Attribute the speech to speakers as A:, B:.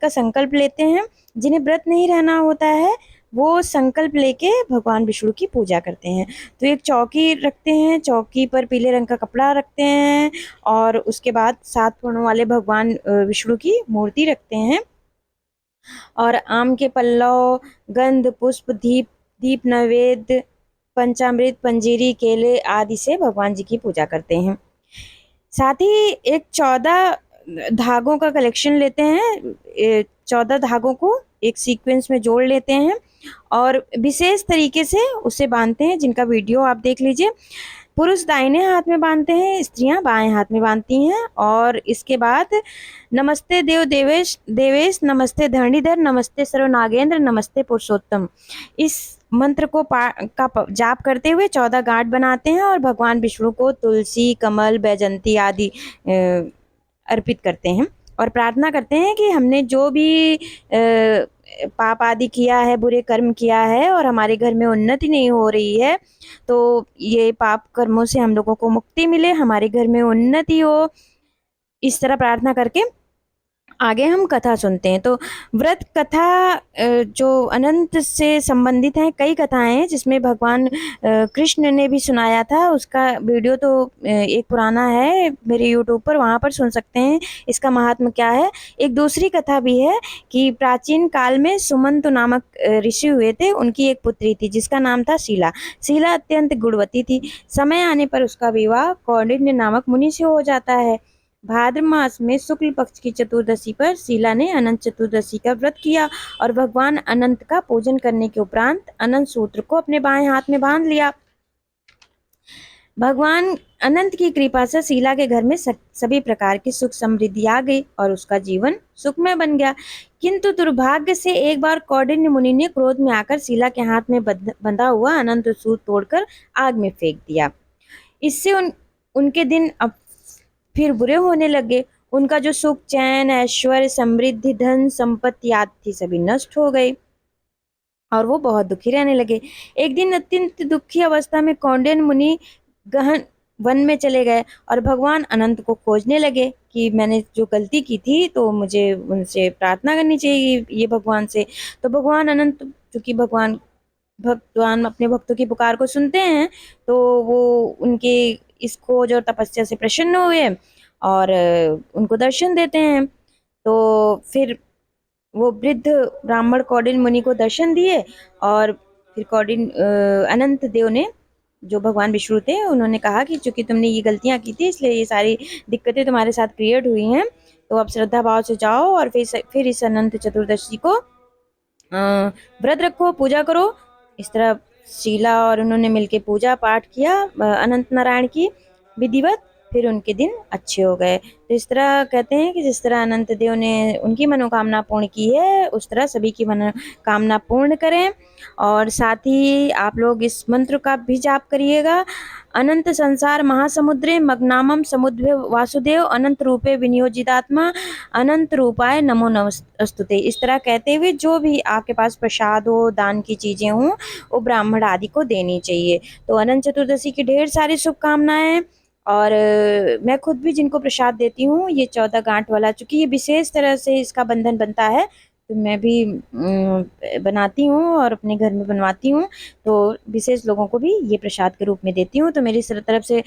A: का संकल्प लेते हैं। जिन्हें व्रत नहीं रहना होता है वो संकल्प लेके भगवान विष्णु की पूजा करते हैं। तो एक चौकी रखते हैं, चौकी पर पीले रंग का कपड़ा रखते हैं और उसके बाद 7 पूर्णों वाले भगवान विष्णु की मूर्ति रखते हैं और आम के पल्लव, गंध, पुष्प, दीप नैवेद्य, पंचामृत, पंजीरी, केले आदि से भगवान जी की पूजा करते हैं। साथ ही एक 14 धागों का कलेक्शन लेते हैं। 14 धागों को एक सीक्वेंस में जोड़ लेते हैं और विशेष तरीके से उसे बांधते हैं, जिनका वीडियो आप देख लीजिए। पुरुष दाहिने हाथ में बांधते हैं, स्त्रियां बाएं हाथ में बांधती हैं और इसके बाद नमस्ते देव देवेश देवेश, नमस्ते धरणीधर, नमस्ते सर्व नागेंद्र, नमस्ते पुरुषोत्तम, इस मंत्र को जाप करते हुए 14 गांठ बनाते हैं और भगवान विष्णु को तुलसी, कमल, बैजंती आदि अर्पित करते हैं और प्रार्थना करते हैं कि हमने जो भी पाप आदि किया है, बुरे कर्म किया है और हमारे घर में उन्नति नहीं हो रही है, तो ये पाप कर्मों से हम लोगों को मुक्ति मिले, हमारे घर में उन्नति हो। इस तरह प्रार्थना करके आगे हम कथा सुनते हैं। तो व्रत कथा जो अनंत से संबंधित है, कई कथाएं हैं जिसमें भगवान कृष्ण ने भी सुनाया था। उसका वीडियो तो एक पुराना है मेरे यूट्यूब पर, वहाँ पर सुन सकते हैं इसका महात्म्य क्या है। एक दूसरी कथा भी है कि प्राचीन काल में सुमंत नामक ऋषि हुए थे, उनकी एक पुत्री थी जिसका नाम था शीला। शीला अत्यंत गुणवती थी। समय आने पर उसका विवाह कौंडिन्य नामक मुनि से हो जाता है। भाद्र मास में शुक्ल पक्ष की चतुर्दशी पर शीला ने अनंत चतुर्दशी का व्रत किया और भगवान अनंत का पूजन करने के उपरांत अनंत सूत्र को अपने बाएं हाथ में बांध लिया। भगवान अनंत की कृपा से शीला के घर में सभी प्रकार की सुख समृद्धि आ गई और उसका जीवन सुखमय बन गया। किंतु दुर्भाग्य से एक बार कौंडिन्य मुनि ने क्रोध में आकर शीला के हाथ में बंधा हुआ अनंत सूत्र तोड़कर आग में फेंक दिया। इससे उनके दिन अब फिर बुरे होने लगे। उनका जो सुख, चैन, ऐश्वर्य, समृद्धि, धन संपत्ति आदि थी सभी नष्ट हो गई और वो बहुत दुखी रहने लगे। एक दिन अत्यंत दुखी अवस्था में कौंडिन्य मुनि गहन वन में चले गए और भगवान अनंत को खोजने लगे कि मैंने जो गलती की थी तो मुझे उनसे प्रार्थना करनी चाहिए ये भगवान से। तो भगवान अनंत, चूंकि भगवान अपने भक्तों की पुकार को सुनते हैं, तो वो उनके इस खोज और तपस्या से प्रसन्न हुए और उनको दर्शन देते हैं। तो फिर वो वृद्ध ब्राह्मण कौंडिन्य मुनि को दर्शन दिए और फिर अनंत देव ने, जो भगवान विष्णु थे, उन्होंने कहा कि चूंकि तुमने ये गलतियां की थी इसलिए ये सारी दिक्कतें तुम्हारे साथ क्रिएट हुई हैं, तो अब श्रद्धा भाव से जाओ और फिर इस अनंत चतुर्दशी को व्रत रखो, पूजा करो। इस तरह शीला और उन्होंने मिलके पूजा पाठ किया अनंत नारायण की विधिवत। फिर उनके दिन अच्छे हो गए। तो इस तरह कहते हैं कि जिस तरह अनंत देव ने उनकी मनोकामना पूर्ण की है, उस तरह सभी की मनोकामना पूर्ण करें। और साथ ही आप लोग इस मंत्र का भी जाप करिएगा। अनंत संसार महासमुद्रे मग्नामम समुद्र वासुदेव अनंत रूपे विनियोजितात्मा अनंत रूपाय नमो नमस्तुते। इस तरह कहते हुए जो भी आपके पास प्रसाद हो, दान की चीजें हों, वो ब्राह्मण आदि को देनी चाहिए। तो अनंत चतुर्दशी की ढेर सारी शुभकामनाएं। और मैं खुद भी जिनको प्रसाद देती हूँ ये 14 गांठ वाला, चूंकि ये विशेष तरह से इसका बंधन बनता है, तो मैं भी बनाती हूँ और अपने घर में बनवाती हूँ। तो विशेष लोगों को भी ये प्रसाद के रूप में देती हूँ। तो मेरी तरफ से